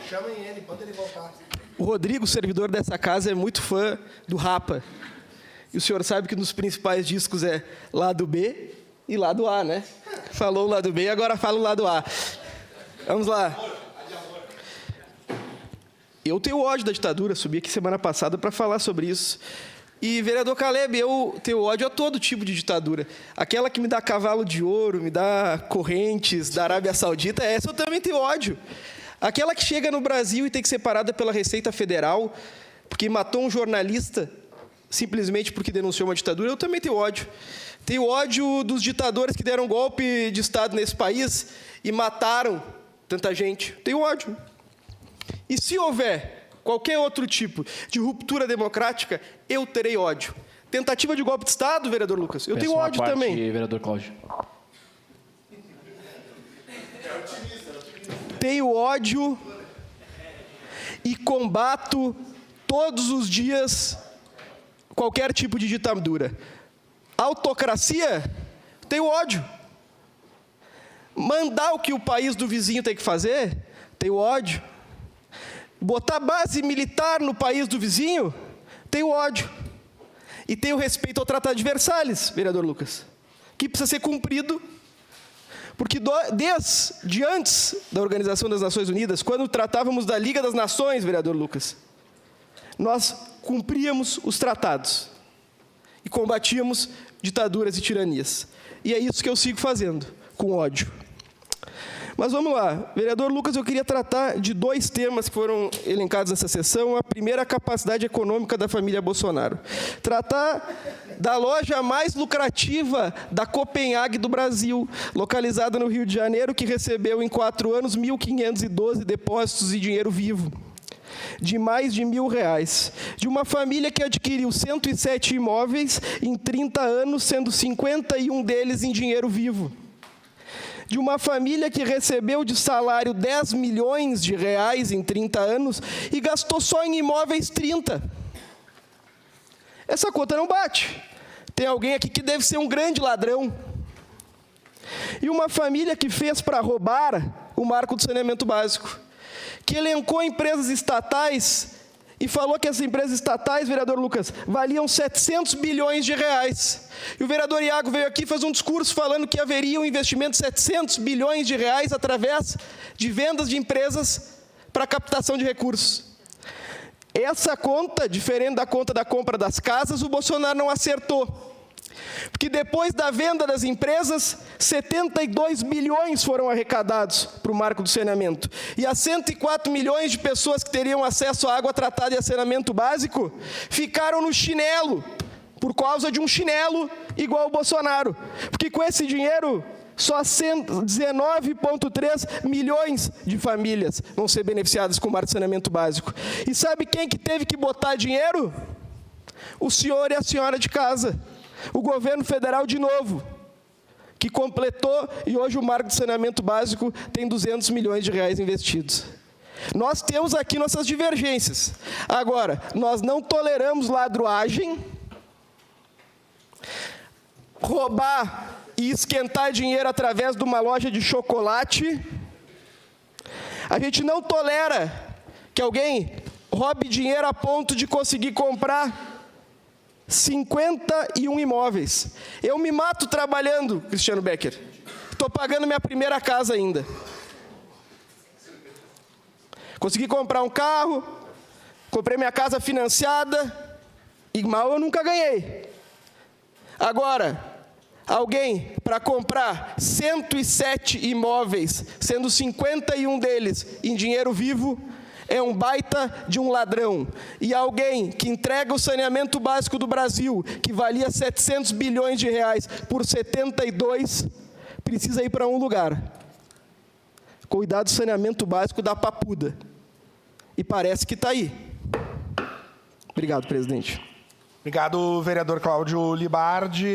Chamem ele, manda ele voltar. O Rodrigo, servidor dessa casa, é muito fã do Rapa. E o senhor sabe que nos principais discos é lado B e lado A, né? Falou o lado B, agora fala o lado A. Vamos lá. Eu tenho ódio da ditadura, subi aqui semana passada para falar sobre isso. E, vereador Caleb, eu tenho ódio a todo tipo de ditadura. Aquela que me dá cavalo de ouro, me dá correntes da Arábia Saudita, essa eu também tenho ódio. Aquela que chega no Brasil e tem que ser parada pela Receita Federal, porque matou um jornalista, simplesmente porque denunciou uma ditadura, eu também tenho ódio. Tenho ódio dos ditadores que deram golpe de Estado nesse país e mataram tanta gente. Tenho ódio. E se houver qualquer outro tipo de ruptura democrática, eu terei ódio. Tentativa de golpe de Estado, vereador Lucas, eu tenho ódio também. Vereador Cláudio. Tenho ódio e combato todos os dias qualquer tipo de ditadura. Autocracia, tenho ódio. Mandar o que o país do vizinho tem que fazer, tenho ódio. Botar base militar no país do vizinho, tenho ódio. E tenho respeito ao Tratado de Versalhes, vereador Lucas, que precisa ser cumprido, porque desde antes da Organização das Nações Unidas, quando tratávamos da Liga das Nações, vereador Lucas, nós cumpríamos os tratados e combatíamos ditaduras e tiranias. E é isso que eu sigo fazendo, com ódio. Mas vamos lá, vereador Lucas, eu queria tratar de dois temas que foram elencados nessa sessão. A primeira, a capacidade econômica da família Bolsonaro. Tratar da loja mais lucrativa da Copenhague do Brasil, localizada no Rio de Janeiro, que recebeu em 4 anos 1.512 depósitos de dinheiro vivo, de mais de R$1.000. De uma família que adquiriu 107 imóveis em 30 anos, sendo 51 deles em dinheiro vivo. De uma família que recebeu de salário R$10 milhões em 30 anos e gastou só em imóveis 30. Essa conta não bate. Tem alguém aqui que deve ser um grande ladrão. E uma família que fez para roubar o marco do saneamento básico, que elencou empresas estatais e falou que as empresas estatais, vereador Lucas, valiam 700 bilhões de reais. E o vereador Iago veio aqui e fez um discurso falando que haveria um investimento de 700 bilhões de reais através de vendas de empresas para captação de recursos. Essa conta, diferente da conta da compra das casas, o Bolsonaro não acertou. Porque depois da venda das empresas, 72 bilhões foram arrecadados para o marco do saneamento. E as 104 milhões de pessoas que teriam acesso à água tratada e a saneamento básico ficaram no chinelo, por causa de um chinelo igual o Bolsonaro. Porque com esse dinheiro, só 19,3 milhões de famílias vão ser beneficiadas com o marco do saneamento básico. E sabe quem que teve que botar dinheiro? O senhor e a senhora de casa. O governo federal, de novo, que completou, e hoje o marco de saneamento básico tem 200 milhões de reais investidos. Nós temos aqui nossas divergências. Agora, nós não toleramos ladruagem, roubar e esquentar dinheiro através de uma loja de chocolate. A gente não tolera que alguém roube dinheiro a ponto de conseguir comprar 51 imóveis. Eu me mato trabalhando, Cristiano Becker. Estou pagando minha primeira casa ainda. Consegui comprar um carro, comprei minha casa financiada, e mal eu nunca ganhei. Agora, alguém para comprar 107 imóveis, sendo 51 deles em dinheiro vivo, é um baita de um ladrão. E alguém que entrega o saneamento básico do Brasil, que valia 700 bilhões de reais, por 72, precisa ir para um lugar. Cuidar do saneamento básico da Papuda. E parece que está aí. Obrigado, presidente. Obrigado, vereador Cláudio Libardi.